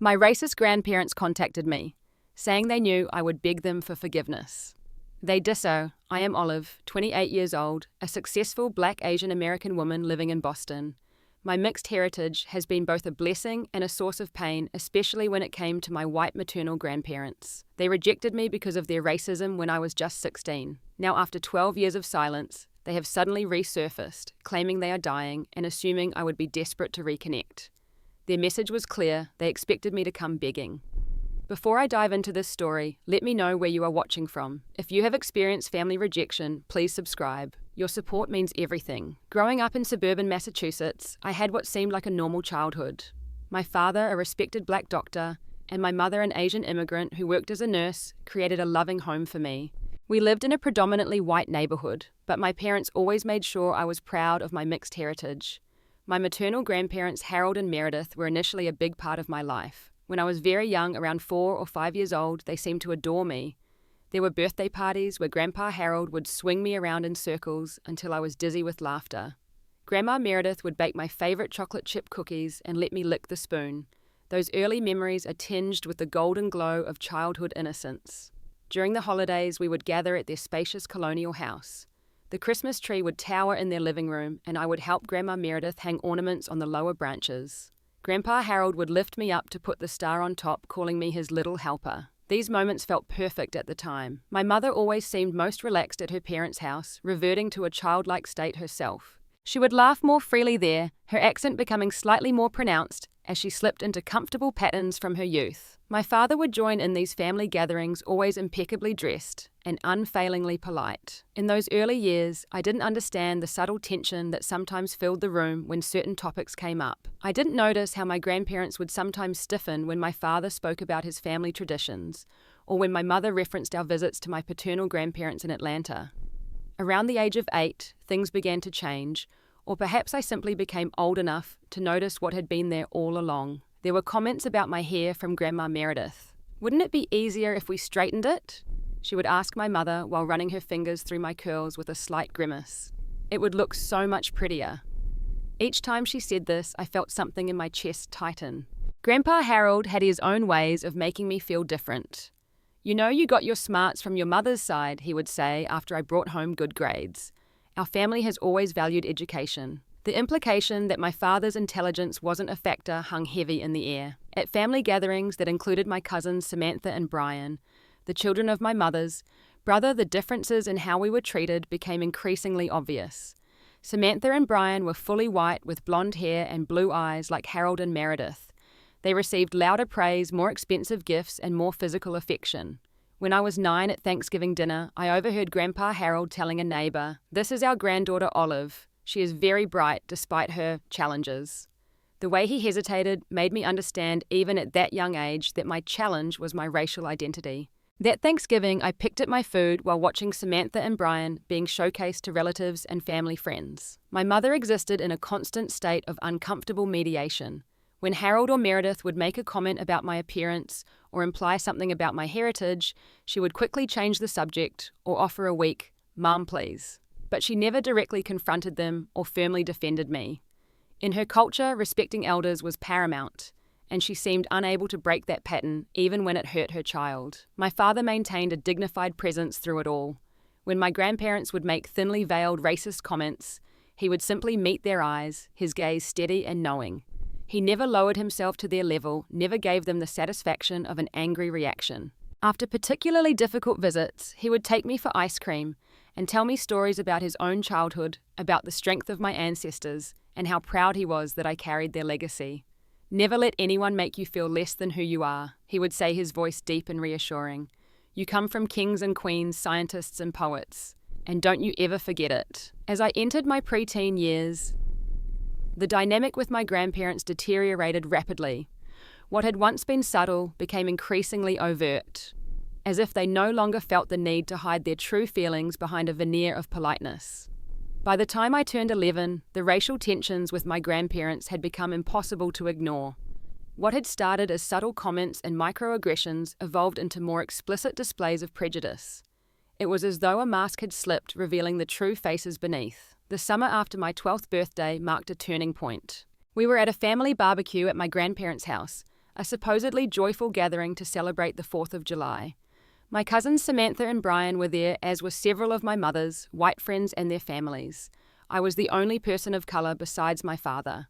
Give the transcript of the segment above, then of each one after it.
My racist grandparents contacted me, saying they knew I would beg them for forgiveness. They Disow. I am Olive, 28 years old, a successful Black Asian American woman living in Boston. My mixed heritage has been both a blessing and a source of pain, especially when it came to my white maternal grandparents. They rejected me because of their racism when I was just 16. Now, after 12 years of silence, they have suddenly resurfaced, claiming they are dying and assuming I would be desperate to reconnect. Their message was clear. They expected me to come begging. Before I dive into this story, let me know where you are watching from. If you have experienced family rejection, please subscribe. Your support means everything. Growing up in suburban Massachusetts, I had what seemed like a normal childhood. My father, a respected Black doctor, and my mother, an Asian immigrant who worked as a nurse, created a loving home for me. We lived in a predominantly white neighborhood, but my parents always made sure I was proud of my mixed heritage. My maternal grandparents, Harold and Meredith, were initially a big part of my life. When I was very young, around 4 or 5 years old, they seemed to adore me. There were birthday parties where Grandpa Harold would swing me around in circles until I was dizzy with laughter. Grandma Meredith would bake my favorite chocolate chip cookies and let me lick the spoon. Those early memories are tinged with the golden glow of childhood innocence. During the holidays, we would gather at their spacious colonial house. The Christmas tree would tower in their living room, and I would help Grandma Meredith hang ornaments on the lower branches. Grandpa Harold would lift me up to put the star on top, calling me his little helper. These moments felt perfect at the time. My mother always seemed most relaxed at her parents' house, reverting to a childlike state herself. She would laugh more freely there, her accent becoming slightly more pronounced as she slipped into comfortable patterns from her youth. My father would join in these family gatherings, always impeccably dressed and unfailingly polite. In those early years, I didn't understand the subtle tension that sometimes filled the room when certain topics came up. I didn't notice how my grandparents would sometimes stiffen when my father spoke about his family traditions, or when my mother referenced our visits to my paternal grandparents in Atlanta. Around the age of 8, things began to change, or perhaps I simply became old enough to notice what had been there all along. There were comments about my hair from Grandma Meredith. "Wouldn't it be easier if we straightened it?" she would ask my mother while running her fingers through my curls with a slight grimace. "It would look so much prettier." Each time she said this, I felt something in my chest tighten. Grandpa Harold had his own ways of making me feel different. "You know you got your smarts from your mother's side," he would say after I brought home good grades. Our family has always valued education. The implication that my father's intelligence wasn't a factor hung heavy in the air. At family gatherings that included my cousins Samantha and Brian, the children of my mother's brother, the differences in how we were treated became increasingly obvious. Samantha and Brian were fully white with blonde hair and blue eyes like Harold and Meredith. They received louder praise, more expensive gifts, and more physical affection. When I was 9 at Thanksgiving dinner, I overheard Grandpa Harold telling a neighbor, "This is our granddaughter Olive. She is very bright despite her challenges." The way he hesitated made me understand even at that young age that my challenge was my racial identity. That Thanksgiving, I picked at my food while watching Samantha and Brian being showcased to relatives and family friends. My mother existed in a constant state of uncomfortable mediation. When Harold or Meredith would make a comment about my appearance or imply something about my heritage, she would quickly change the subject or offer a weak, "Mom, please." But she never directly confronted them or firmly defended me. In her culture, respecting elders was paramount, and she seemed unable to break that pattern even when it hurt her child. My father maintained a dignified presence through it all. When my grandparents would make thinly veiled racist comments, he would simply meet their eyes, his gaze steady and knowing. He never lowered himself to their level, never gave them the satisfaction of an angry reaction. After particularly difficult visits, he would take me for ice cream and tell me stories about his own childhood, about the strength of my ancestors, and how proud he was that I carried their legacy. "Never let anyone make you feel less than who you are," he would say, his voice deep and reassuring. "You come from kings and queens, scientists and poets, and don't you ever forget it." As I entered my preteen years, the dynamic with my grandparents deteriorated rapidly. What had once been subtle became increasingly overt, as if they no longer felt the need to hide their true feelings behind a veneer of politeness. By the time I turned 11, the racial tensions with my grandparents had become impossible to ignore. What had started as subtle comments and microaggressions evolved into more explicit displays of prejudice. It was as though a mask had slipped, revealing the true faces beneath. The summer after my 12th birthday marked a turning point. We were at a family barbecue at my grandparents' house, a supposedly joyful gathering to celebrate the 4th of July. My cousins Samantha and Brian were there, as were several of my mother's white friends and their families. I was the only person of colour besides my father.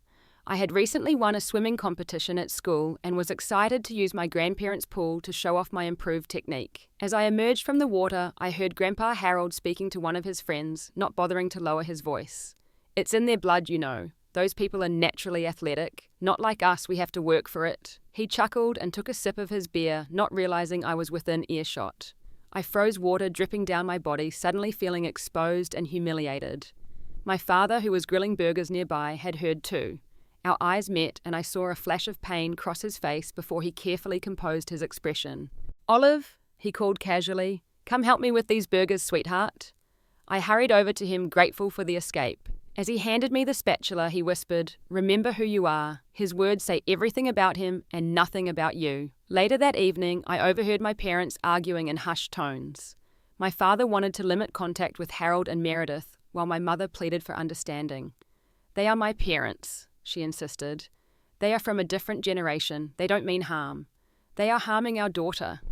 I had recently won a swimming competition at school and was excited to use my grandparents' pool to show off my improved technique. As I emerged from the water, I heard Grandpa Harold speaking to one of his friends, not bothering to lower his voice. "It's in their blood, you know. Those people are naturally athletic. Not like us, we have to work for it." He chuckled and took a sip of his beer, not realizing I was within earshot. I froze water dripping down my body, suddenly feeling exposed and humiliated. My father, who was grilling burgers nearby, had heard too. Our eyes met, and I saw a flash of pain cross his face before he carefully composed his expression. "Olive," he called casually, "come help me with these burgers, sweetheart." I hurried over to him, grateful for the escape. As he handed me the spatula, he whispered, "Remember who you are." His words say everything about him and nothing about you. Later that evening, I overheard my parents arguing in hushed tones. My father wanted to limit contact with Harold and Meredith, while my mother pleaded for understanding. "They are my parents," she insisted. "They are from a different generation. They don't mean harm. They are harming our daughter."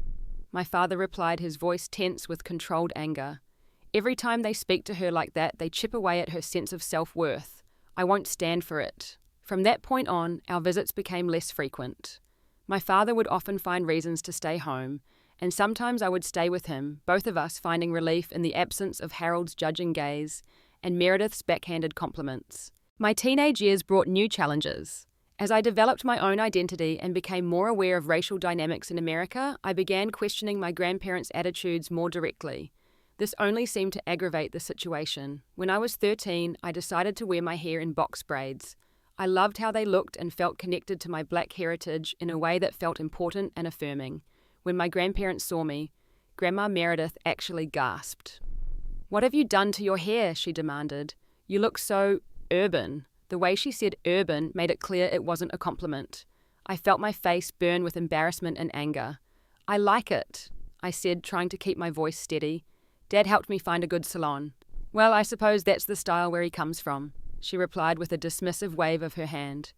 My father replied, his voice tense with controlled anger. "Every time they speak to her like that, they chip away at her sense of self-worth. I won't stand for it." From that point on, our visits became less frequent. My father would often find reasons to stay home, and sometimes I would stay with him, both of us finding relief in the absence of Harold's judging gaze and Meredith's backhanded compliments. My teenage years brought new challenges. As I developed my own identity and became more aware of racial dynamics in America, I began questioning my grandparents' attitudes more directly. This only seemed to aggravate the situation. When I was 13, I decided to wear my hair in box braids. I loved how they looked and felt connected to my black heritage in a way that felt important and affirming. When my grandparents saw me, Grandma Meredith actually gasped. "What have you done to your hair?" she demanded. "You look so urban." The way she said urban made it clear it wasn't a compliment. I felt my face burn with embarrassment and anger. "I like it," I said, trying to keep my voice steady. "Dad helped me find a good salon." "Well, I suppose that's the style where he comes from," she replied with a dismissive wave of her hand.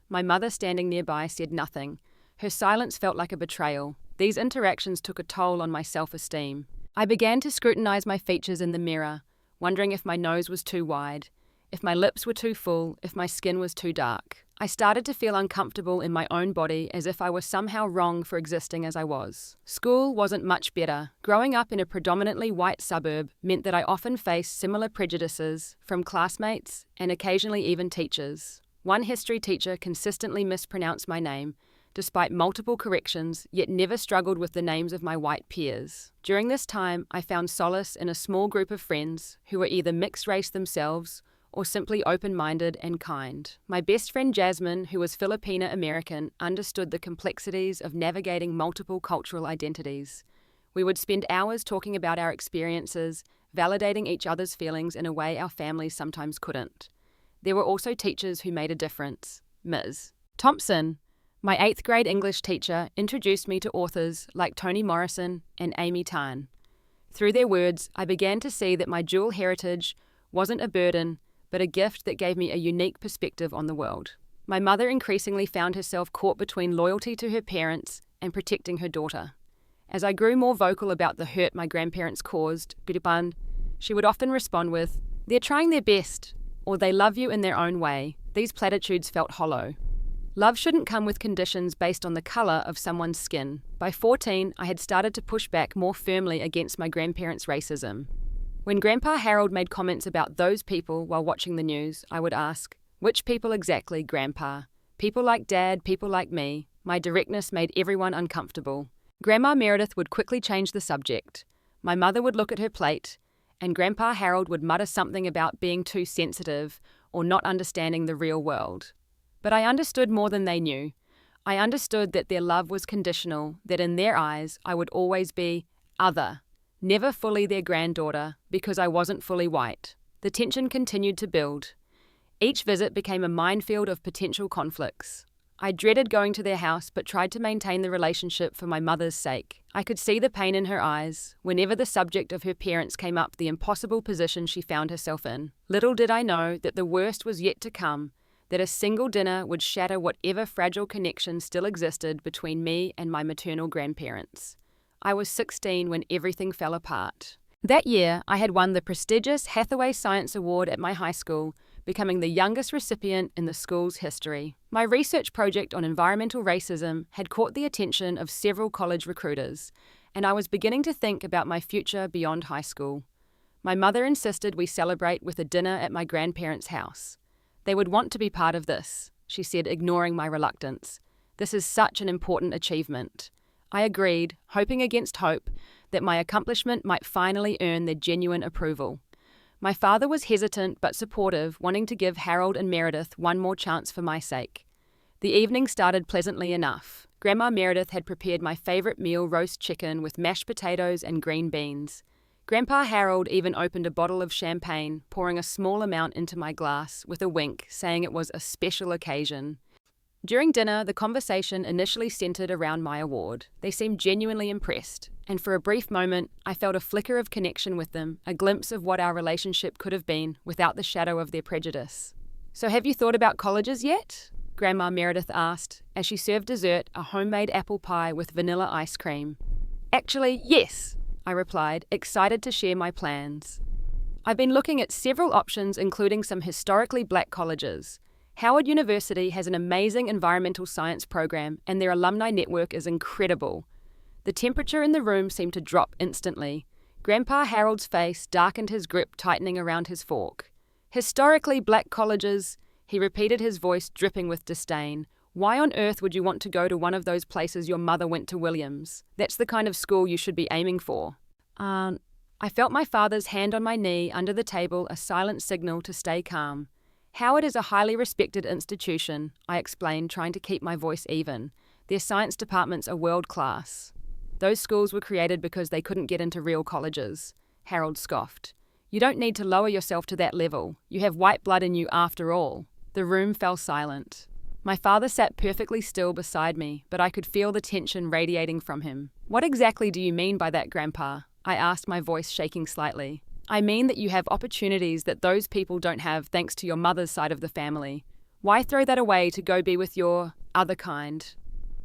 My mother, standing nearby, said nothing. Her silence felt like a betrayal. These interactions took a toll on my self-esteem. I began to scrutinize my features in the mirror, wondering if my nose was too wide, if my lips were too full, if my skin was too dark. I started to feel uncomfortable in my own body, as if I was somehow wrong for existing as I was. School wasn't much better. Growing up in a predominantly white suburb meant that I often faced similar prejudices from classmates and occasionally even teachers. One history teacher consistently mispronounced my name, despite multiple corrections, yet never struggled with the names of my white peers. During this time, I found solace in a small group of friends who were either mixed race themselves or simply open-minded and kind. My best friend Jasmine, who was Filipina-American, understood the complexities of navigating multiple cultural identities. We would spend hours talking about our experiences, validating each other's feelings in a way our families sometimes couldn't. There were also teachers who made a difference. Ms. Thompson, my 8th grade English teacher, introduced me to authors like Toni Morrison and Amy Tan. Through their words, I began to see that my dual heritage wasn't a burden, but a gift that gave me a unique perspective on the world. My mother increasingly found herself caught between loyalty to her parents and protecting her daughter. As I grew more vocal about the hurt my grandparents caused, she would often respond with, "They're trying their best," or "They love you in their own way." These platitudes felt hollow. Love shouldn't come with conditions based on the colour of someone's skin. By 14, I had started to push back more firmly against my grandparents' racism. When Grandpa Harold made comments about those people while watching the news, I would ask, "Which people exactly, Grandpa? People like Dad, people like me." My directness made everyone uncomfortable. Grandma Meredith would quickly change the subject. My mother would look at her plate, and Grandpa Harold would mutter something about being too sensitive or not understanding the real world. But I understood more than they knew. I understood that their love was conditional, that in their eyes I would always be other, never fully their granddaughter, because I wasn't fully white. The tension continued to build. Each visit became a minefield of potential conflicts. I dreaded going to their house, but tried to maintain the relationship for my mother's sake. I could see the pain in her eyes whenever the subject of her parents came up, the impossible position she found herself in. Little did I know that the worst was yet to come, that a single dinner would shatter whatever fragile connection still existed between me and my maternal grandparents. I was 16 when everything fell apart. That year, I had won the prestigious Hathaway Science Award at my high school, becoming the youngest recipient in the school's history. My research project on environmental racism had caught the attention of several college recruiters, and I was beginning to think about my future beyond high school. My mother insisted we celebrate with a dinner at my grandparents' house. They would want to be part of this, she said, ignoring my reluctance. This is such an important achievement. I agreed, hoping against hope that my accomplishment might finally earn their genuine approval. My father was hesitant but supportive, wanting to give Harold and Meredith one more chance for my sake. The evening started pleasantly enough. Grandma Meredith had prepared my favorite meal, roast chicken with mashed potatoes and green beans. Grandpa Harold even opened a bottle of champagne, pouring a small amount into my glass with a wink, saying it was a special occasion. During dinner, the conversation initially centered around my award. They seemed genuinely impressed, and for a brief moment, I felt a flicker of connection with them, a glimpse of what our relationship could have been without the shadow of their prejudice. "So have you thought about colleges yet?" Grandma Meredith asked, as she served dessert, a homemade apple pie with vanilla ice cream. "Actually, yes," I replied, excited to share my plans. "I've been looking at several options, including some historically black colleges. Howard University has an amazing environmental science program, and their alumni network is incredible." The temperature in the room seemed to drop instantly. Grandpa Harold's face darkened, his grip tightening around his fork. "Historically black colleges," he repeated, his voice dripping with disdain. "Why on earth would you want to go to one of those places your mother went to, Williams? That's the kind of school you should be aiming for." I felt my father's hand on my knee under the table, a silent signal to stay calm. "Howard is a highly respected institution," I explained, trying to keep my voice even. "Their science departments are world-class." "Those schools were created because they couldn't get into real colleges," Harold scoffed. "You don't need to lower yourself to that level. You have white blood in you after all." The room fell silent. My father sat perfectly still beside me, but I could feel the tension radiating from him. "What exactly do you mean by that, Grandpa?" I asked, my voice shaking slightly. "I mean that you have opportunities that those people don't have thanks to your mother's side of the family. Why throw that away to go be with your other kind?"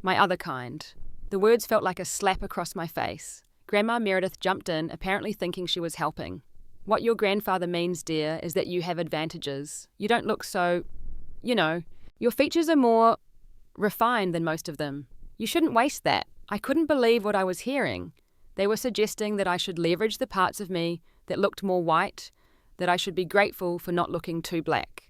"My other kind." The words felt like a slap across my face. Grandma Meredith jumped in, apparently thinking she was helping. "What your grandfather means, dear, is that you have advantages. You don't look so, your features are more refined than most of them. You shouldn't waste that." I couldn't believe what I was hearing. They were suggesting that I should leverage the parts of me that looked more white, that I should be grateful for not looking too black.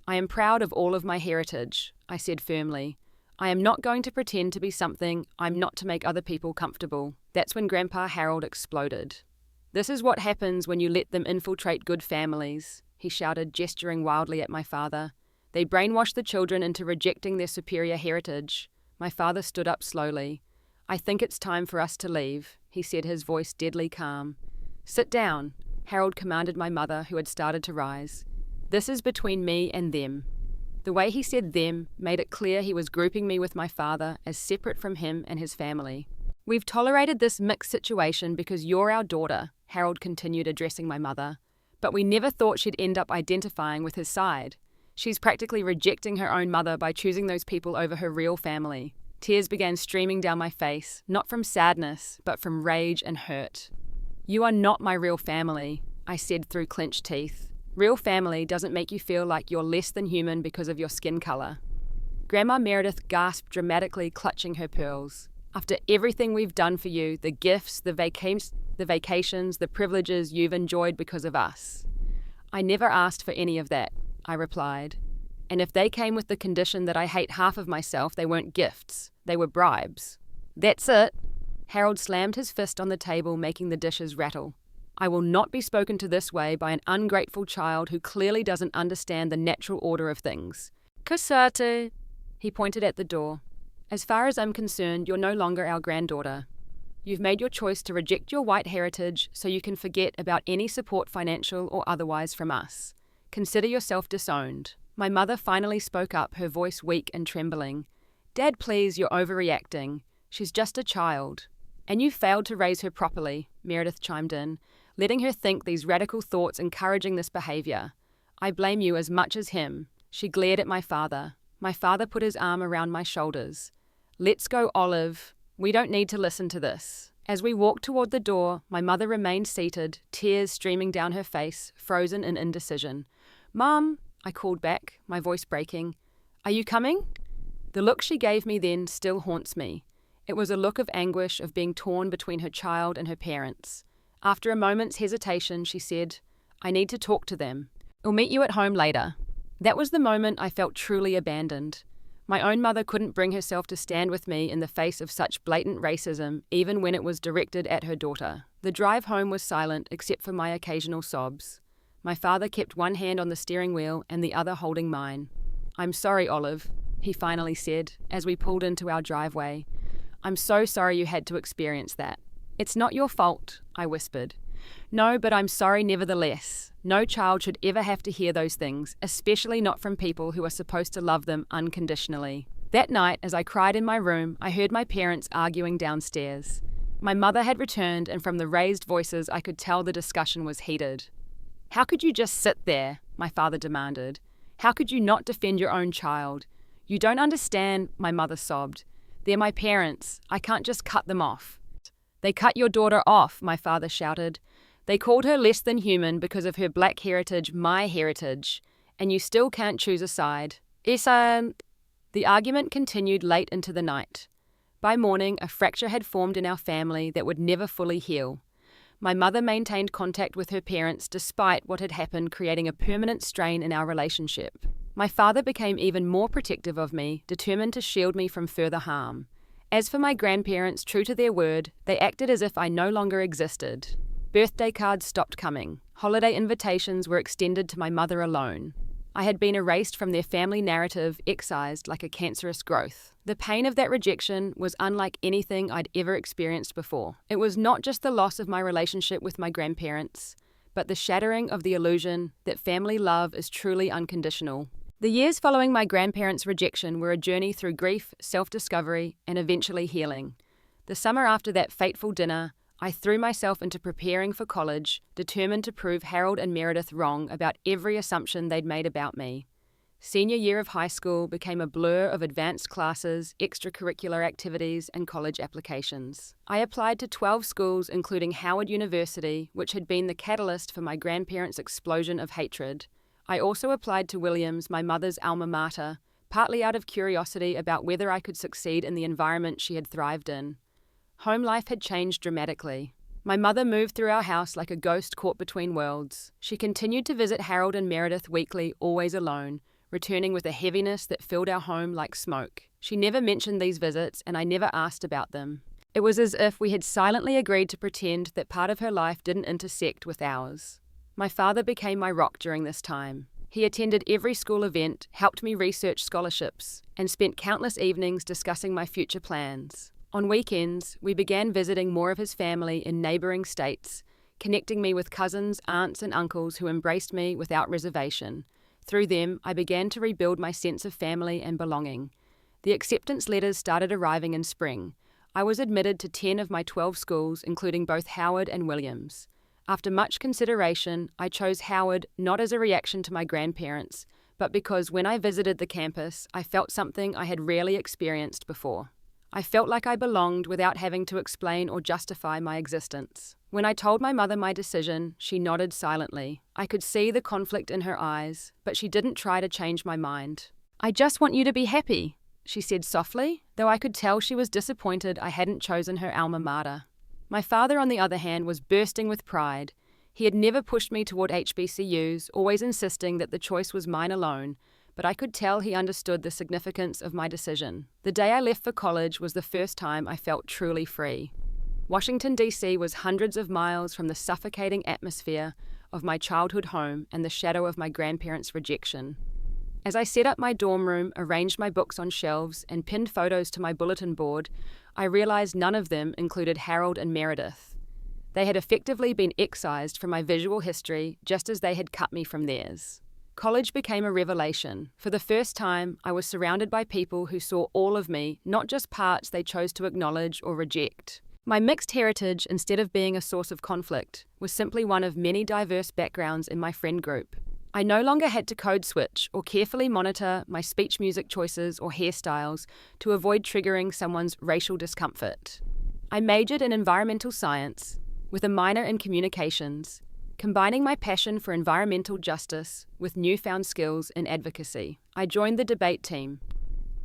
"I am proud of all of my heritage," I said firmly. "I am not going to pretend to be something I'm not to make other people comfortable." That's when Grandpa Harold exploded. "This is what happens when you let them infiltrate good families," he shouted, gesturing wildly at my father. "They brainwash the children into rejecting their superior heritage." My father stood up slowly. "I think it's time for us to leave," he said, his voice deadly calm. "Sit down," Harold commanded my mother, who had started to rise. "This is between me and them." The way he said "them" made it clear he was grouping me with my father as separate from him and his family. "We've tolerated this mixed situation because you're our daughter," Harold continued, addressing my mother. "But we never thought she'd end up identifying with his side. She's practically rejecting her own mother by choosing those people over her real family." Tears began streaming down my face, not from sadness, but from rage and hurt. "You are not my real family," I said through clenched teeth. "Real family doesn't make you feel like you're less than human because of your skin color." Grandma Meredith gasped dramatically, clutching her pearls. "After everything we've done for you, the gifts, the vacations, the privileges you've enjoyed because of us." "I never asked for any of that," I replied. "And if they came with the condition that I hate half of myself, they weren't gifts, they were bribes." "That's it." Harold slammed his fist on the table, making the dishes rattle. "I will not be spoken to this way by an ungrateful child who clearly doesn't understand the natural order of things." "Cassate," he pointed at the door. "As far as I'm concerned, you're no longer our granddaughter. You've made your choice to reject your white heritage so you can forget about any support, financial or otherwise, from us. Consider yourself disowned." My mother finally spoke up, her voice weak and trembling. "Dad, please, you're overreacting. She's just a child." "And you failed to raise her properly," Meredith chimed in, letting her think these radical thoughts, encouraging this behavior. "I blame you as much as him. She glared at my father. My father put his arm around my shoulders. "Let's go, Olive. We don't need to listen to this." As we walked toward the door, my mother remained seated, tears streaming down her face, frozen in indecision. "Mom," I called back, my voice breaking. "Are you coming?" The look she gave me then still haunts me. It was a look of anguish of being torn between her child and her parents. After a moment's hesitation, she said, "I need to talk to them. I'll meet you at home later." That was the moment I felt truly abandoned. My own mother couldn't bring herself to stand with me in the face of such blatant racism, even when it was directed at her daughter. The drive home was silent except for my occasional sobs. My father kept one hand on the steering wheel and the other holding mine. "I'm sorry, Olive," he finally said as we pulled into our driveway. "I'm so sorry you had to experience that." "It's not your fault," I whispered. "No, but I'm sorry nevertheless. No child should ever have to hear those things, especially not from people who are supposed to love them unconditionally." That night, as I cried in my room, I heard my parents arguing downstairs. My mother had returned, and from the raised voices I could tell the discussion was heated. "How could you just sit there?" my father demanded. "How could you not defend your own child? You don't understand," my mother sobbed. "They're my parents. I can't just cut them off." "They cut your daughter off," my father shouted. "They called her less than human because of her black heritage, my heritage, and you still can't choose a side." The argument continued late into the night. By morning, a fracture had formed in our family that would never fully heal. My mother maintained contact with her parents despite what had happened, creating a permanent strain in our relationship. My father became even more protective of me, determined to shield me from further harm. As for my grandparents, true to their word, they acted as if I no longer existed. Birthday cards stopped coming. Holiday invitations were extended to my mother alone. I had been erased from their family narrative, excised like a cancerous growth. The pain of that rejection was unlike anything I'd ever experienced before. It was not just the loss of my relationship with my grandparents, but the shattering of the illusion that family love is truly unconditional. The years following my grandparents' rejection were a journey through grief, self-discovery, and eventually healing. The summer after that fateful dinner, I threw myself into preparing for college, determined to prove Harold and Meredith wrong about every assumption they'd made about me. Senior year of high school became a blur of advanced classes, extracurricular activities, and college applications. I applied to 12 schools, including Howard University, which had been the catalyst for my grandparents' explosion of hatred. I also applied to Williams, my mother's alma mater, partly out of curiosity about whether I could succeed in the environment she had thrived in. Home life had changed dramatically. My mother moved through our house like a ghost caught between worlds. She continued to visit Harold and Meredith weekly, always alone, returning with a heaviness that filled our home like smoke. She never mentioned these visits, and I never asked about them. It was as if we had silently agreed to pretend that part of her life didn't intersect with ours. My father became my rock during this time. He attended every school event, helped me research scholarships, and spent countless evenings discussing my future plans. On weekends, we began visiting more of his family in neighboring states, connecting me with cousins, aunts, and uncles who embraced me without reservation. Through them, I began to rebuild my sense of family and belonging. The acceptance letters started arriving in spring. I was admitted to 10 of my 12 schools, including both Howard and Williams. After much consideration, I chose Howard not as a reaction to my grandparents, but because when I visited the campus, I felt something I had rarely experienced before. I felt like I belonged without having to explain or justify my existence. When I told my mother my decision, she nodded silently. I could see the conflict in her eyes, but she didn't try to change my mind. "I just want you to be happy," she said softly, though I could tell she was disappointed I hadn't chosen her alma mater. My father, on the other hand, was bursting with pride. He had never pushed me toward HBCUs, always insisting that the choice was mine alone, but I could tell he understood the significance of my decision. The day I left for college was the first time I felt truly free. Washington, D.C. was hundreds of miles from the suffocating atmosphere of my childhood home and the shadow of my grandparents' rejection. As I set up my dorm room, arranged my books on shelves, and pinned photos to my bulletin board, I realized none of them included Harold and Meredith. They had effectively been excised from my visual history, just as they had cut me from theirs. College became a revelation. For the first time, I was surrounded by people who saw all of me, not just parts they chose to acknowledge or reject. My mixed heritage, instead of being a source of conflict, was simply one of many diverse backgrounds in my friend group. I no longer had to code switch or carefully monitor my speech music choices or hairstyles to avoid triggering someone's racial discomfort. I majored in environmental science with a minor in communications, combining my passion for environmental justice with newfound skills in advocacy. I joined the debate team,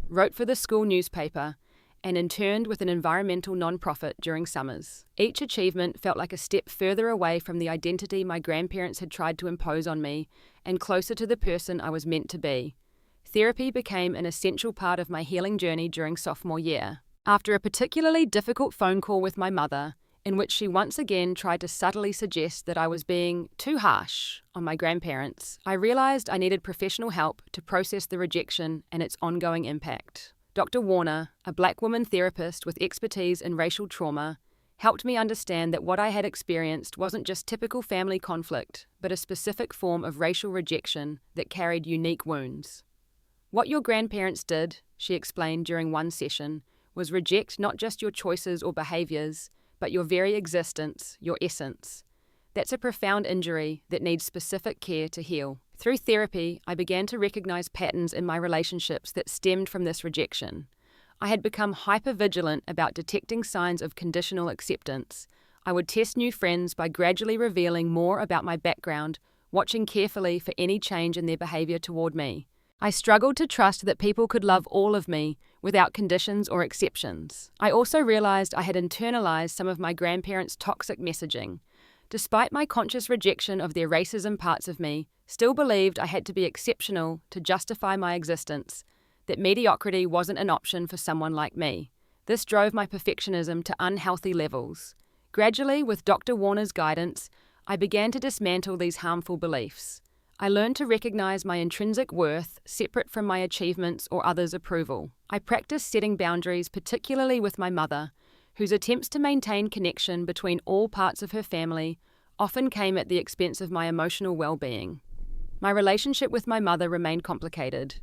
wrote for the school newspaper, and interned with an environmental nonprofit during summers. Each achievement felt like a step further away from the identity my grandparents had tried to impose on me and closer to the person I was meant to be. Therapy became an essential part of my healing journey during sophomore year. After a particularly difficult phone call with my mother, in which she once again tried to subtly suggest that I was being too harsh on my grandparents, I realized I needed professional help to process the rejection and its ongoing impact. Dr. Warner, a black woman therapist with expertise in racial trauma, helped me understand that what I had experienced wasn't just typical family conflict, but a specific form of racial rejection that carried unique wounds. What your grandparents did, she explained during one session, was reject not just your choices or behaviors, but your very existence, your essence. That's a profound injury that needs specific care to heal. Through therapy, I began to recognize patterns in my relationships that stemmed from this rejection. I had become hyper-vigilant about detecting signs of conditional acceptance. I would test new friends by gradually revealing more about my background, watching carefully for any change in their behavior toward me. I struggled to trust that people could love all of me without conditions or exceptions. I also realized I had internalized some of my grandparents' toxic messaging. Despite my conscious rejection of their racism parts of me, still believed I had to be exceptional to justify my existence, that mediocrity wasn't an option for someone like me. This drove my perfectionism to unhealthy levels. Gradually, with Dr. Warner's guidance, I began to dismantle these harmful beliefs. I learned to recognize my intrinsic worth separate from my achievements or others' approval. I practiced setting boundaries, particularly with my mother, whose attempts to maintain connection between all parts of her family often came at the expense of my emotional well-being. My relationship with my mother remained complicated.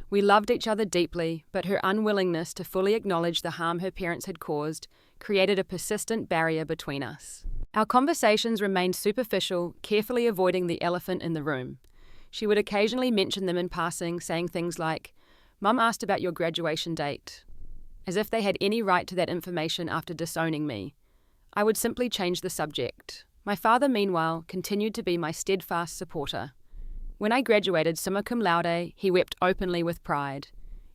We loved each other deeply, but her unwillingness to fully acknowledge the harm her parents had caused created a persistent barrier between us. Our conversations remained superficial, carefully avoiding the elephant in the room. She would occasionally mention them in passing, saying things like, "Mum asked about your graduation date," as if they had any right to that information after disowning me. I would simply change the subject. My father, meanwhile, continued to be my steadfast supporter. When I graduated summa cum laude, he wept openly with pride.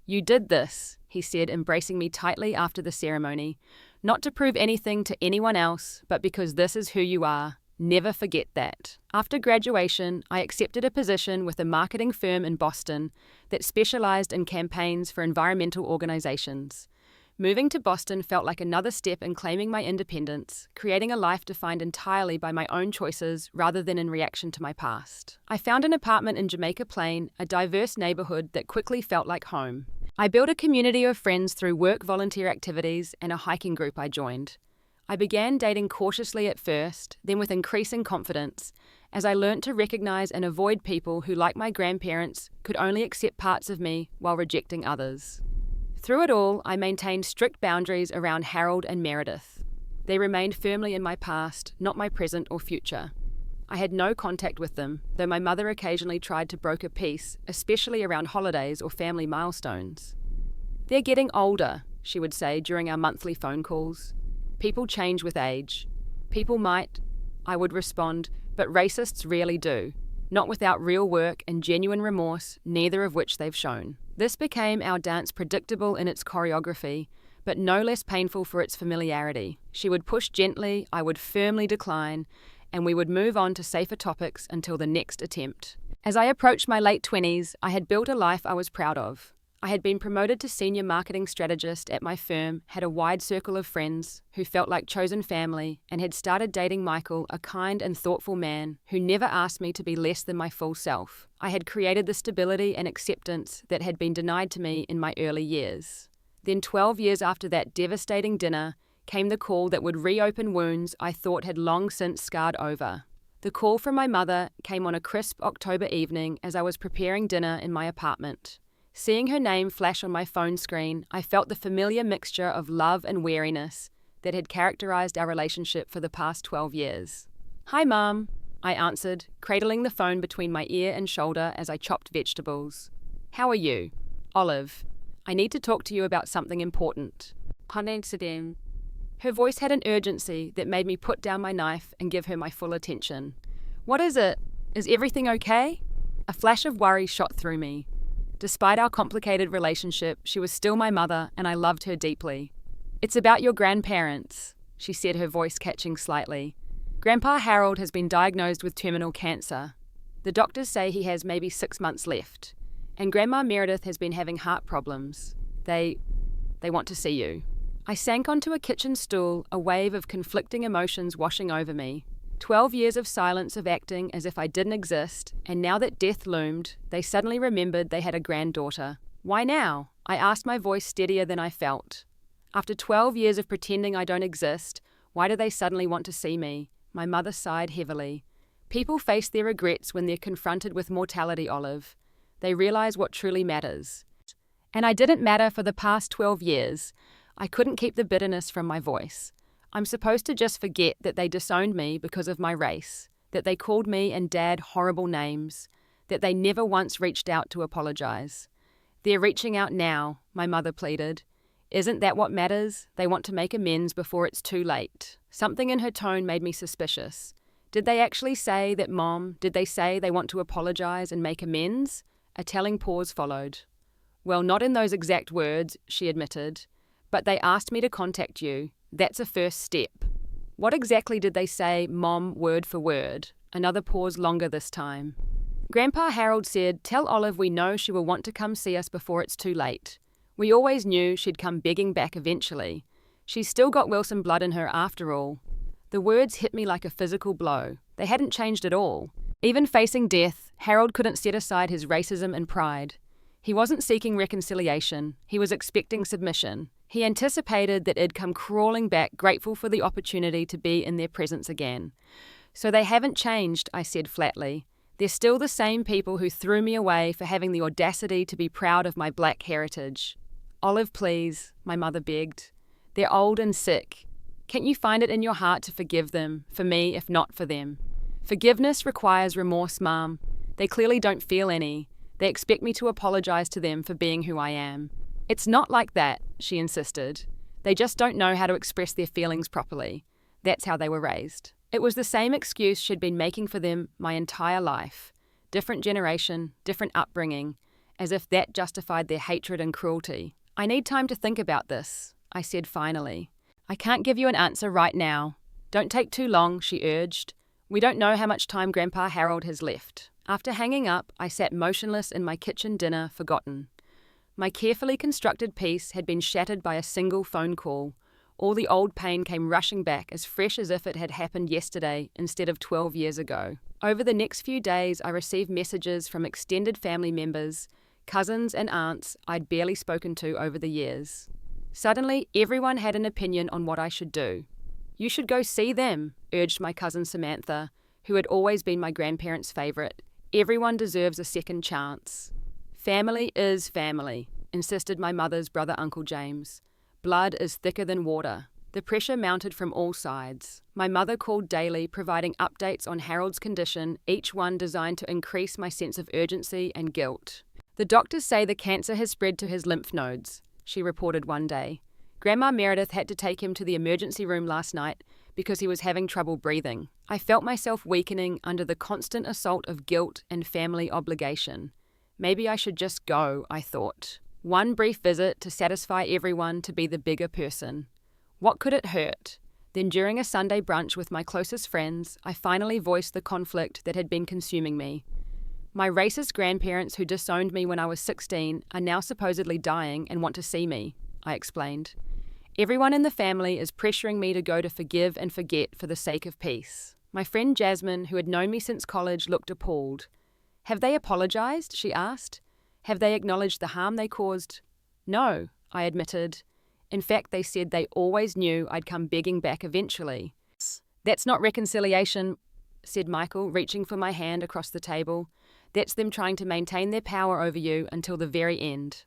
"You did this," he said, embracing me tightly after the ceremony, "not to prove anything to anyone else, but because this is who you are. Never forget that." After graduation, I accepted a position with a marketing firm in Boston that specialized in campaigns for environmental organizations. Moving to Boston felt like another step in claiming my independence, creating a life defined entirely by my own choices rather than in reaction to my past. I found an apartment in Jamaica Plain, a diverse neighborhood that quickly felt like home. I built a community of friends through work volunteer activities and a hiking group I joined. I began dating cautiously at first, then with increasing confidence, as I learnt to recognize and avoid people who, like my grandparents, could only accept parts of me while rejecting others. Through it all, I maintained strict boundaries around Harold and Meredith. They remained firmly in my past, not my present or future. I had no contact with them, though my mother occasionally tried to broker peace, especially around holidays or family milestones. "They're getting older," she would say during our monthly phone calls. "People change with age." "People might," I would respond, "but racists rarely do. Not without real work and genuine remorse, neither of which they've shown." This became our dance predictable in its choreography, but no less painful for its familiarity. She would push gently, I would firmly decline, and we would move on to safer topics until the next attempt. As I approached my late 20s, I had built a life I was proud of. I had been promoted to senior marketing strategist at my firm, had a wide circle of friends who felt like chosen family, and had started dating Michael, a kind and thoughtful man who never asked me to be less than my full self. I had created the stability and acceptance that had been denied to me in my early years. Then 12 years after that devastating dinner came the call that would reopen wounds I thought had long since scarred over. The call from my mother came on a crisp October evening as I was preparing dinner in my apartment. Seeing her name flash on my phone screen, I felt the familiar mixture of love and wariness that had characterized our relationship for the past 12 years. "Hi, Mom," I answered, cradling the phone between my ear and shoulder as I chopped vegetables. How are you? Olive. I need to talk to you about something important. Her voice had an urgency that made me put down my knife and give her my full attention. What is it? Is everything okay? A flash of worry shot through me. Despite our complicated relationship, she was still my mother and I loved her deeply. It's about your grandparents, she said, her voice catching slightly. Grandpa Harold has been diagnosed with terminal cancer. The doctors say he has maybe 6 months left. And Grandma Meredith has been having heart problems. They want to see you. I sank onto a kitchen stool, a wave of conflicting emotions washing over me. 12 years of silence of acting as if I didn't exist, and now that death loomed, they suddenly remembered they had a granddaughter. Why now? I asked, my voice steadier than I felt. After 12 years of pretending I don't exist, why do they suddenly want to see me? My mother sighed heavily. People face their regrets when they're confronted with mortality, Olive. They realize what truly matters. And I didn't matter for the past 12 years. I couldn't keep the bitterness from my voice. I'm supposed to just forget that they disowned me because of my race, that they called me and Dad horrible names, that they never once reached out to apologize. They're reaching out now, my mother pleaded. Isn't that what matters? They want to make amends before it's too late. Something in her tone made me suspicious. Did they actually say that, Mom? Did they say they want to apologize and make amends? A telling pause followed. Well, not in those exact words, she admitted. But they asked me to contact you. That's a first step. What exactly did they say, Mom, word for word? Another pause, longer this time. Grandpa Harold said, tell Olive we know she will want to come see us before it's too late. We always knew she'd come begging back eventually. She's still got Wilson blood in her after all. The words hit me like a physical blow. They hadn't changed at all. Even facing death, Harold couldn't set aside his racism and pride. He wasn't seeking reconciliation. He was expecting submission. He anticipated that it'd come crawling back, grateful for the opportunity to be in their presence again. So they haven't changed, I said flatly. They're still the same people who threw me away for having the audacity to be proud of my black heritage. Olive, please, my mother begged. They're old and sick. Can't you find it in your heart to forgive them, for me, if not for them? Forgiveness requires remorse, Mom. They clearly don't feel any. They expect me to apologize to them for being who I am. It's not like that, she insisted. They just don't know how to express their feelings properly. That's how they were raised. It was the same excuse she'd been making for them my entire life. Different generation, different upbringing, as if that justified their hatred and cruelty. I need time to think about this, I said finally. I can't give you an answer right now. Don't take too long, she urged. We don't know how much time Grandpa Harold has left. After hanging up, I sat motionless in my kitchen dinner, forgotten. My carefully constructed peace had been shattered by a single phone call. All the old pain came rushing back, as fresh as if it had happened yesterday instead of 12 years ago. Over the next few days, I received messages from extended family members, cousins and aunts I'd barely spoken to over the years. Suddenly, everyone had an opinion on what I should do. You should go see them, urged my cousin Samantha, who had always been my grandparents' favourite. Everyone deserves a second chance. Family is family, insisted my mother's brother Uncle James. Blood is thicker than water. The pressure mounted from all sides. My mother called daily, providing updates on Harold's condition, each one designed to increase my sense of urgency and guilt. The doctors say the cancer has spread to his lymph nodes, she reported one day. Grandma Meredith had to take him to the emergency room last night because he was having trouble breathing. I felt myself weakening under the constant assault of guilt and family obligation. Maybe I should just go, I thought. One brief visit to satisfy everyone to be the bigger person. What could it hurt? Then during a Sunday brunch with my closest friends, I finally voiced the conflict that had been consuming me. My racist grandparents who disowned me when I was 16 are now supposedly dying and want to see me, I explained. Everyone in the family is pressuring me to go to forgive and forget for the sake of peace. My friend Jasmine, who had known me since college, looked appalled. Have they apologized? She asked. Have they acknowledged the harm they caused? No, I admitted. In fact, they said they always knew I'd come begging back eventually. That's not reconciliation, said Michael, reaching for my hand across the table. That's them trying to maintain their power over you until the very end.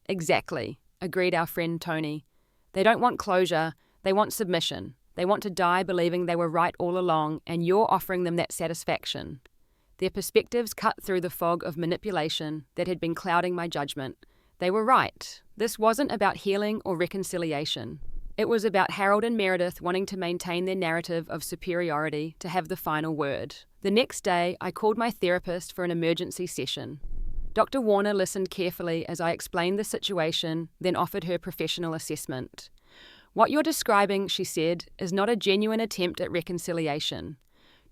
Exactly, agreed our friend Tony. They don't want closure, they want submission. They want to die believing they were right all along, and you're offering them that satisfaction. Their perspectives cut through the fog of manipulation that had been clouding my judgment. They were right. This wasn't about healing or reconciliation. It was about Harold and Meredith wanting to maintain their narrative of superiority to have the final word. The next day, I called my therapist for an emergency session. Dr. Warner listened carefully as I explained the situation, then offered her professional assessment. What you're describing, she said, is not a genuine attempt at reconciliation.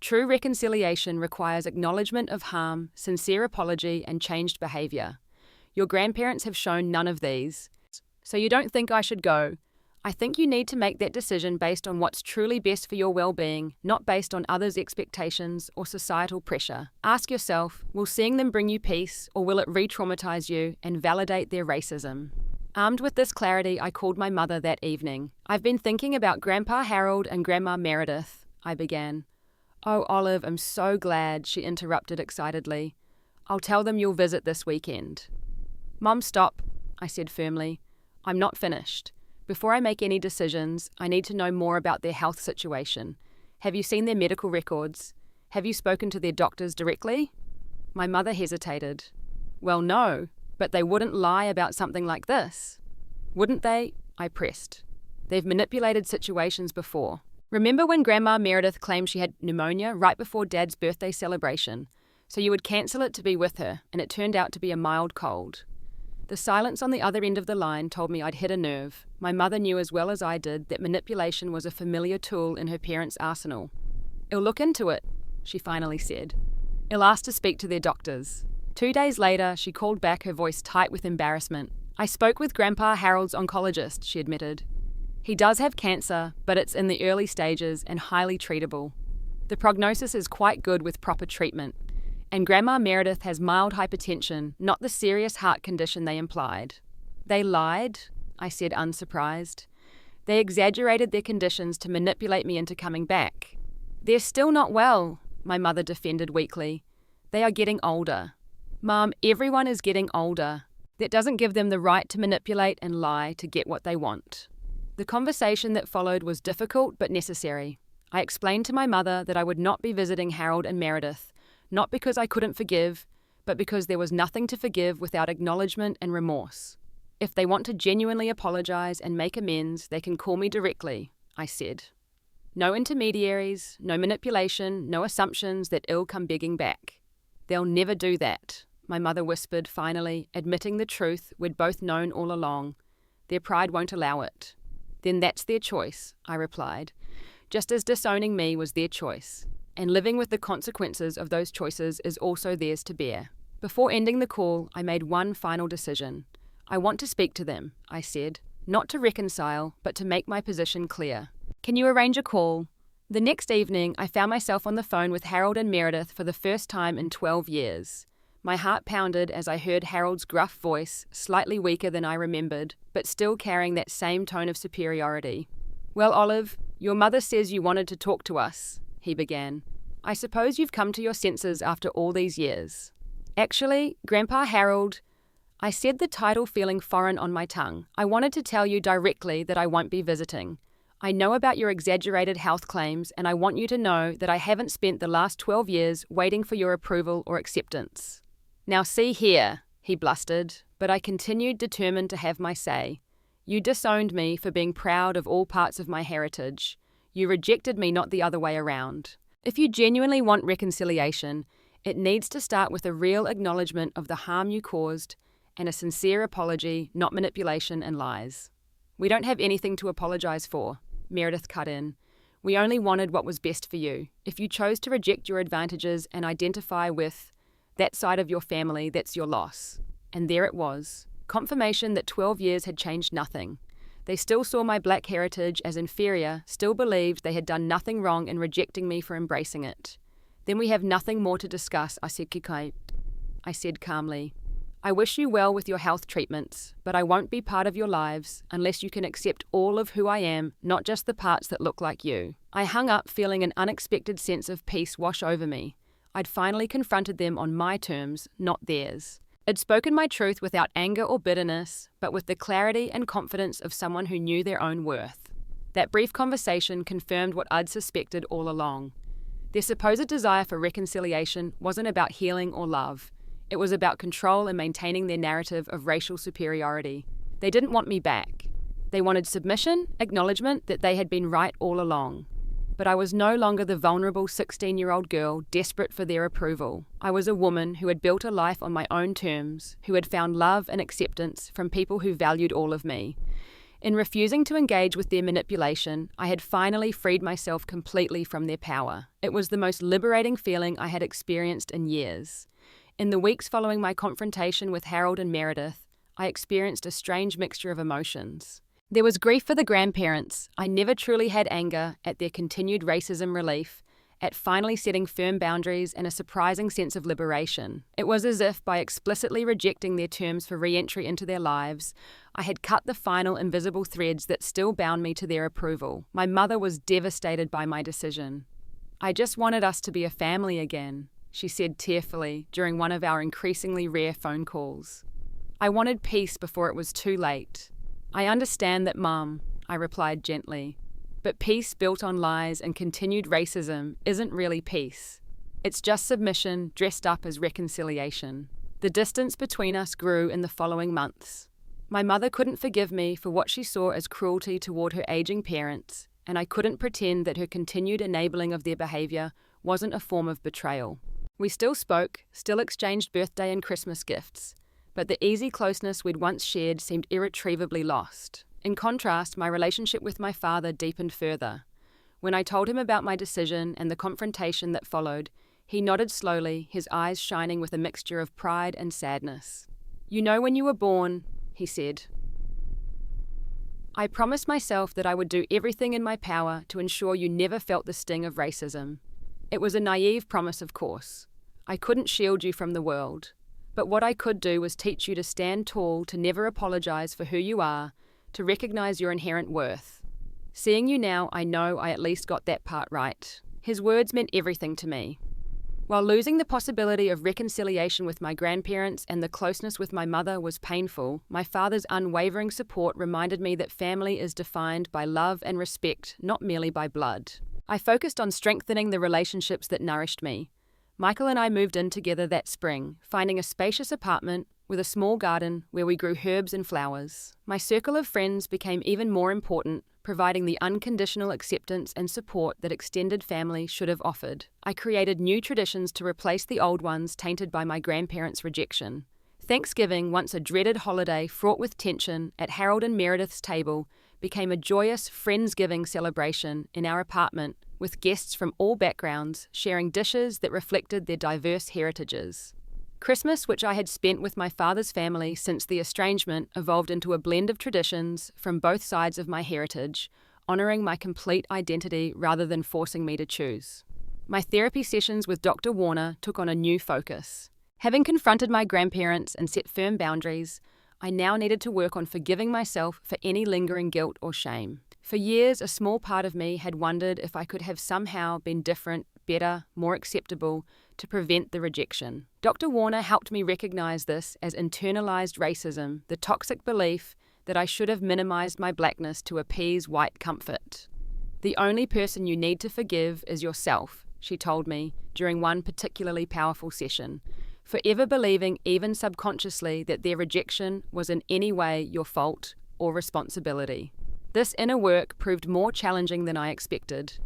True reconciliation requires acknowledgement of harm, sincere apology, and changed behavior. Your grandparents have shown none of these. So you don't think I should go. I think you need to make that decision based on what's truly best for your well-being, not based on others' expectations or societal pressure. Ask yourself, will seeing them bring you peace, or will it re-traumatize you and validate their racism? Armed with this clarity, I called my mother that evening. I've been thinking about Grandpa Harold and Grandma Meredith, I began. Oh, Olive, I'm so glad, she interrupted excitedly. I'll tell them you'll visit this weekend. Mom, stop, I said firmly. I'm not finished. Before I make any decisions, I need to know more about their health situation. Have you seen their medical records? Have you spoken to their doctors directly? My mother hesitated. Well, no, but they wouldn't lie about something like this. Wouldn't they? I pressed. They've manipulated situations before. Remember when Grandma Meredith claimed she had pneumonia right before Dad's birthday celebration? So you would cancel it to be with her, and it turned out to be a mild cold. The silence on the other end of the line told me I'd hit a nerve. My mother knew as well as I did that manipulation was a familiar tool in her parents' arsenal. I'll look into it, she finally said. I'll ask to speak to their doctors. 2 days later, she called back, her voice tight with embarrassment. I spoke with Grandpa Harold's oncologist, she admitted. He does have cancer, but it's in the early stages and highly treatable. The prognosis is quite good with proper treatment. And Grandma Meredith has mild hypertension, not the serious heart condition they implied. They lied, I said unsurprised. They exaggerated their conditions to manipulate me into coming back. They're still not well, my mother defended weakly. They are getting older. Mom, everyone is getting older. That doesn't give them the right to manipulate and lie to get what they want. The conversation that followed was difficult but necessary. I explained to my mother that I would not be visiting Harold and Meredith, not because I couldn't forgive, but because there was nothing to forgive without acknowledgement and remorse. If they want to genuinely apologize and make amends, they can call me directly, I said. No intermediaries, no manipulation, no assumptions that ill come begging back. They'll never do that, my mother whispered finally, admitting the truth we'd both known all along. Their pride won't allow it. Then that's their choice, I replied, just as disowning me was their choice. And living with the consequences of those choices is also theirs to bear. Before ending the call, I made one final decision. I want to speak to them, I said, not to reconcile, but to make my position clear. Can you arrange a call? The next evening, I found myself on the phone with Harold and Meredith for the first time in 12 years. My heart pounded as I heard Harold's gruff voice, slightly weaker than I remembered, but still carrying that same tone of superiority. Well, Olive, your mother says you wanted to talk to us, he began. I suppose you've come to your senses after all these years. Actually, Grandpa Harold, I said, the title feeling foreign on my tongue. I wanted to tell you directly that I won't be visiting. I know about your exaggerated health claims, and I want you to know that I haven't spent the last 12 years waiting for your approval or acceptance. Now see here, he blustered, but I continued determined to have my say. You disowned me for being proud of all parts of my heritage. You rejected me, not the other way around. If you genuinely want reconciliation, it needs to start with a real acknowledgement of the harm you caused and a sincere apology, not manipulation and lies. We don't have anything to apologize for, Meredith cut in. We only wanted what was best for you. If you chose to reject your advantages and identify with that side of your family, that's your loss. And there it was. Confirmation that 12 years had changed nothing. They still saw my black heritage as inferior, still believed they had done nothing wrong in rejecting me for embracing it. Then we have nothing more to discuss, I said calmly. I wish you well with your health treatments, but I won't be part of your lives unless you can accept all of who I am, not just the parts that look like you. I hung up, feeling an unexpected sense of peace wash over me. I'd finally confronted them on my terms, not theirs. I'd spoken my truth without anger or bitterness, but with the clarity and confidence of someone who knew their own worth. That brief conversation confirmed what I'd suspected all along. Their supposed desire for reconciliation wasn't about healing or love. It was about control and maintaining their narrative of racial superiority. They didn't want me back. They wanted submission, acknowledgement that they had been right all along. But I was no longer the vulnerable 16-year-old girl desperate for their approval. I was a woman who had built a life on my own terms, who had found love and acceptance from people who valued all of me. In refusing to engage with their manipulation, I had finally freed myself completely from their power. It was the most liberating feeling I had experienced in years. In the weeks following my confrontation with Harold and Meredith, I experienced a strange mixture of emotions. There was grief for the grandparents. I never truly had anger at their continued racism relief, at finally setting firm boundaries, and a surprising sense of liberation. It was as if, by explicitly rejecting their terms for re-entry into their lives, I had cut the final invisible threads that still bound me to their approval. My mother was devastated by my decision. "I just wanted us to be a family again," she said tearfully during one of our increasingly rare phone calls. "I wanted peace before it was too late." "I understand that, Mum," I replied gently. "But peace built on lies and continued racism isn't really peace. It's just submission dressed up as reconciliation." The distance between us grew in the following months. My mother couldn't forgive me for what she saw as cruelty toward her aging parents, and I couldn't pretend that her continued enabling of their behavior wasn't a form of betrayal. We still spoke, still exchanged birthday and Christmas gifts, but the easy closeness we'd once shared seemed irretrievably lost. In contrast, my relationship with my father deepened further. When I told him about my decision and the confrontation that followed, he nodded slowly, his eyes shining with a mixture of pride and sadness. "You know, when you were born," he said, "I promised myself that I would do everything in my power to ensure you never felt the sting of racism. It was a naive promise, of course. I couldn't shield you from the world. But what I could do was teach you to stand tall, to never apologize for who you are, to recognize your inherent worth. Seeing you now, I know I at least got that part right." His words meant everything to me. While losing the possibility of reconciliation with my grandparents and the closeness with my mother was painful, my father's unwavering support reminded me that family is defined by love and respect, not merely by blood. I focused on strengthening the relationships that nourished me. Michael and I moved in together that spring, finding a spacious apartment with a small garden where we grew herbs and flowers. My circle of friends became even more important, providing the unconditional acceptance and support that extended family should have offered. I created new traditions to replace the old ones tainted by my grandparents' rejection. Thanksgiving, once a dreaded holiday fraught with tension at Harold and Meredith's table, became a joyous Friendsgiving celebration in our apartment, with guests from all backgrounds sharing dishes that reflected their diverse heritages. Christmas, which I had spent with my father's family since the estrangement, evolved into a blend of traditions from both sides of my heritage, honouring my complete identity rather than forcing me to choose. My therapy sessions with Dr. Warner took on a new focus. Having confronted my grandparents and set firm boundaries, I now needed to work on forgiving myself for any lingering guilt or shame. For years, a small part of me had wondered if I could have somehow been different, better, more acceptable to prevent the rejection. Dr. Warner helped me recognize this as internalized racism, the toxic belief that I should have minimized my blackness to appease white comfort. "The only person you need to forgive is yourself," she told me during one particularly powerful session, forever believing, even subconsciously, that their rejection was in any way your fault or responsibility. This inner work proved more challenging than I expected.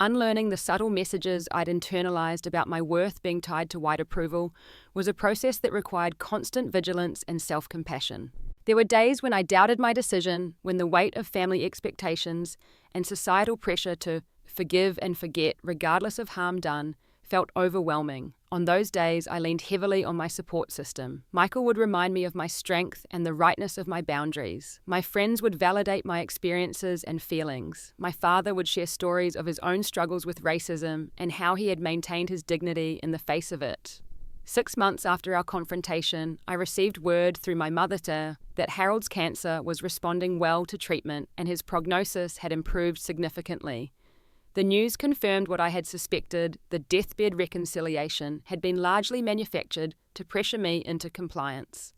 Unlearning the subtle messages I'd internalized about my worth being tied to white approval was a process that required constant vigilance and self-compassion. There were days when I doubted my decision, when the weight of family expectations and societal pressure to forgive and forget, regardless of harm done, felt overwhelming. On those days, I leaned heavily on my support system. Michael would remind me of my strength and the rightness of my boundaries. My friends would validate my experiences and feelings. My father would share stories of his own struggles with racism and how he had maintained his dignity in the face of it. 6 months after our confrontation, I received word through my mother that Harold's cancer was responding well to treatment and his prognosis had improved significantly. The news confirmed what I had suspected: the deathbed reconciliation had been largely manufactured to pressure me into compliance.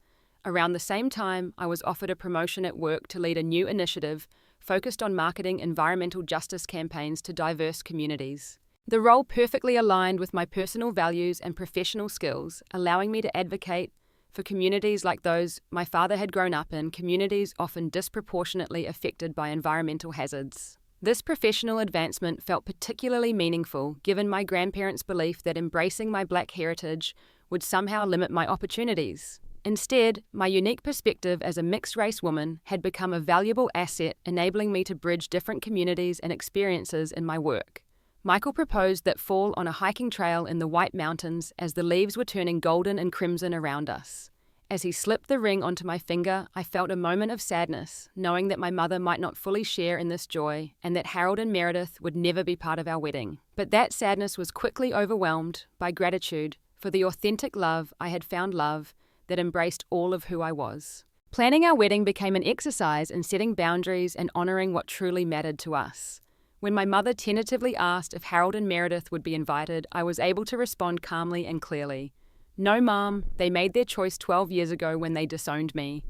Around the same time, I was offered a promotion at work to lead a new initiative focused on marketing environmental justice campaigns to diverse communities. The role perfectly aligned with my personal values and professional skills, allowing me to advocate for communities like those my father had grown up in, communities often disproportionately affected by environmental hazards. This professional advancement felt particularly meaningful given my grandparents' belief that embracing my Black heritage would somehow limit my opportunities. Instead, my unique perspective as a mixed-race woman had become a valuable asset, enabling me to bridge different communities and experiences in my work. Michael proposed that fall on a hiking trail in the White Mountains as the leaves were turning golden and crimson around us. As he slipped the ring onto my finger, I felt a moment of sadness, knowing that my mother might not fully share in this joy and that Harold and Meredith would never be part of our wedding. But that sadness was quickly overwhelmed by gratitude for the authentic love I had found, love that embraced all of who I was. Planning our wedding became an exercise in setting boundaries and honoring what truly mattered to us. When my mother tentatively asked if Harold and Meredith would be invited, I was able to respond calmly and clearly. No, Mom, they made their choice 12 years ago when they disowned me.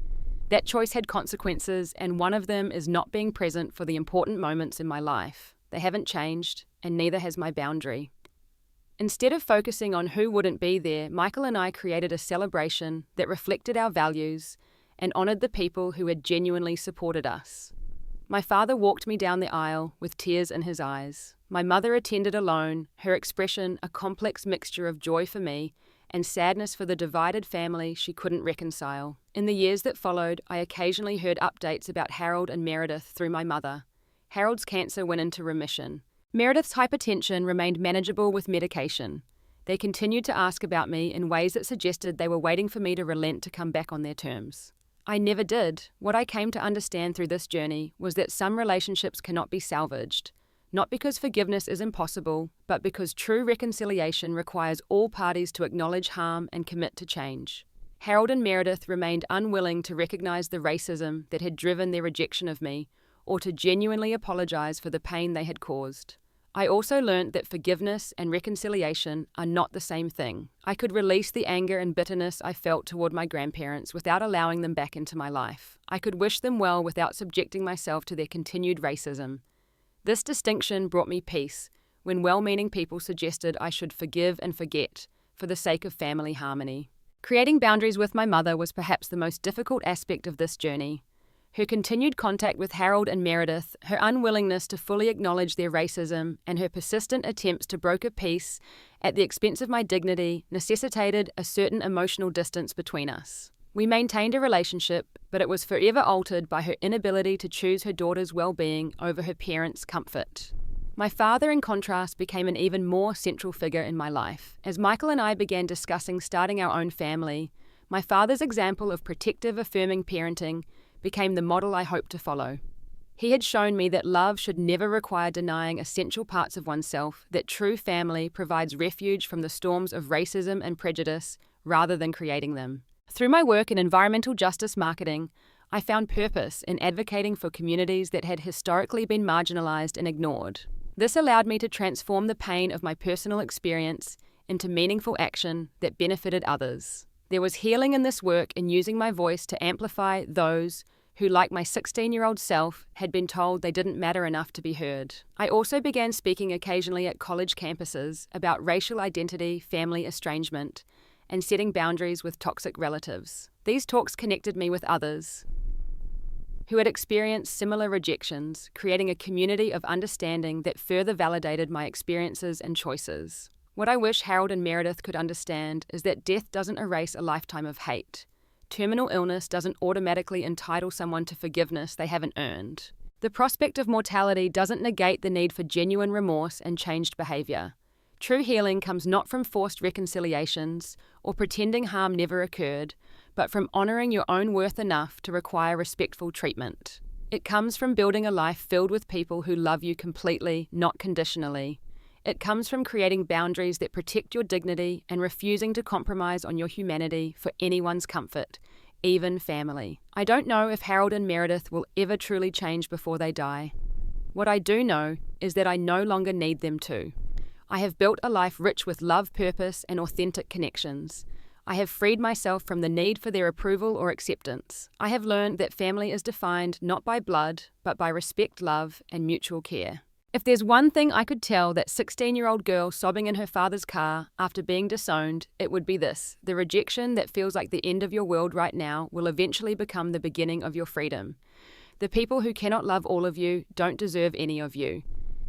That choice had consequences, and one of them is not being present for the important moments in my life. They haven't changed, and neither has my boundary. Instead of focusing on who wouldn't be there, Michael and I created a celebration that reflected our values and honored the people who had genuinely supported us. My father walked me down the aisle with tears in his eyes. My mother attended alone, her expression a complex mixture of joy for me and sadness for the divided family she couldn't reconcile. In the years that followed, I occasionally heard updates about Harold and Meredith through my mother. Harold's cancer went into remission. Meredith's hypertension remained manageable with medication. They continued to ask about me in ways that suggested they were waiting for me to relent to come back on their terms. I never did. What I came to understand through this journey was that some relationships cannot be salvaged, not because forgiveness is impossible, but because true reconciliation requires all parties to acknowledge harm and commit to change. Harold and Meredith remained unwilling to recognize the racism that had driven their rejection of me, or to genuinely apologize for the pain they had caused. I also learned that forgiveness and reconciliation are not the same thing. I could release the anger and bitterness I felt toward my grandparents without allowing them back into my life. I could wish them well without subjecting myself to their continued racism. This distinction brought me peace when well-meaning people suggested I should forgive and forget for the sake of family harmony. Creating boundaries with my mother was perhaps the most difficult aspect of this journey. Her continued contact with Harold and Meredith, her unwillingness to fully acknowledge their racism, and her persistent attempts to broker peace at the expense of my dignity necessitated a certain emotional distance between us. We maintained a relationship, but it was forever altered by her inability to choose her daughter's well-being over her parents' comfort. My father, in contrast, became an even more central figure in my life. As Michael and I began discussing starting our own family, my father's example of protective, affirming parenting became the model I hoped to follow. He had shown me that love should never require denying essential parts of oneself, that true family provides refuge from the storms of racism and prejudice rather than creating them. Through my work in environmental justice marketing, I found purpose in advocating for communities that had historically been marginalized and ignored. This allowed me to transform the pain of my personal experience into meaningful action that benefited others. There was healing in this work in using my voice to amplify those who, like my 16-year-old self, had been told they didn't matter enough to be heard. I also began speaking occasionally at college campuses about racial identity, family estrangement, and setting boundaries with toxic relatives. These talks connected me with others who had experienced similar rejections, creating a community of understanding that further validated my experiences and choices. What I wish Harold and Meredith could understand is that death doesn't erase a lifetime of hate. Terminal illness doesn't automatically entitle someone to forgiveness they haven't earned. The prospect of mortality doesn't negate the need for genuine remorse and changed behavior. True healing comes not from forced reconciliations or pretending harm never occurred, but from honoring your own worth enough to require respectful treatment. It comes from building a life filled with people who love you completely, not conditionally. It comes from creating boundaries that protect your dignity and refusing to compromise on your humanity for anyone's comfort, even family. I don't know if Harold and Meredith will ever truly change before they die. What I do know is that I no longer need them to. I have built a life rich with love, purpose, and authentic connections. I have freed myself from the need for their approval or acceptance. I have learned that family is defined not by blood, but by respect, love, and mutual care. If there's one thing I could tell that 16-year-old girl sobbing in her father's car after being disowned, it would be this: the rejection that feels like the end of your world right now will eventually become the beginning of your freedom. The people who cannot love all of you don't deserve any of you.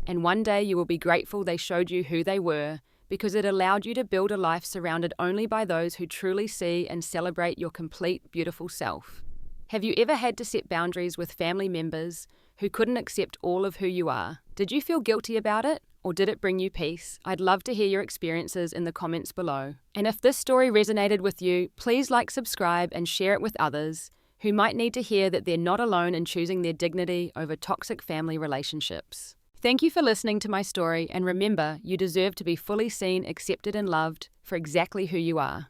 And one day you will be grateful they showed you who they were, because it allowed you to build a life surrounded only by those who truly see and celebrate your complete, beautiful self. Have you ever had to set boundaries with family members who couldn't accept all of who you are? Did you feel guilty about it, or did it bring you peace? I'd love to hear your experiences in the comments below. And if this story resonated with you, please like, subscribe, and share it with others who might need to hear that they're not alone in choosing their dignity over toxic family relationships. Thank you for listening to my story, and remember, you deserve to be fully seen, accepted, and loved for exactly who you are.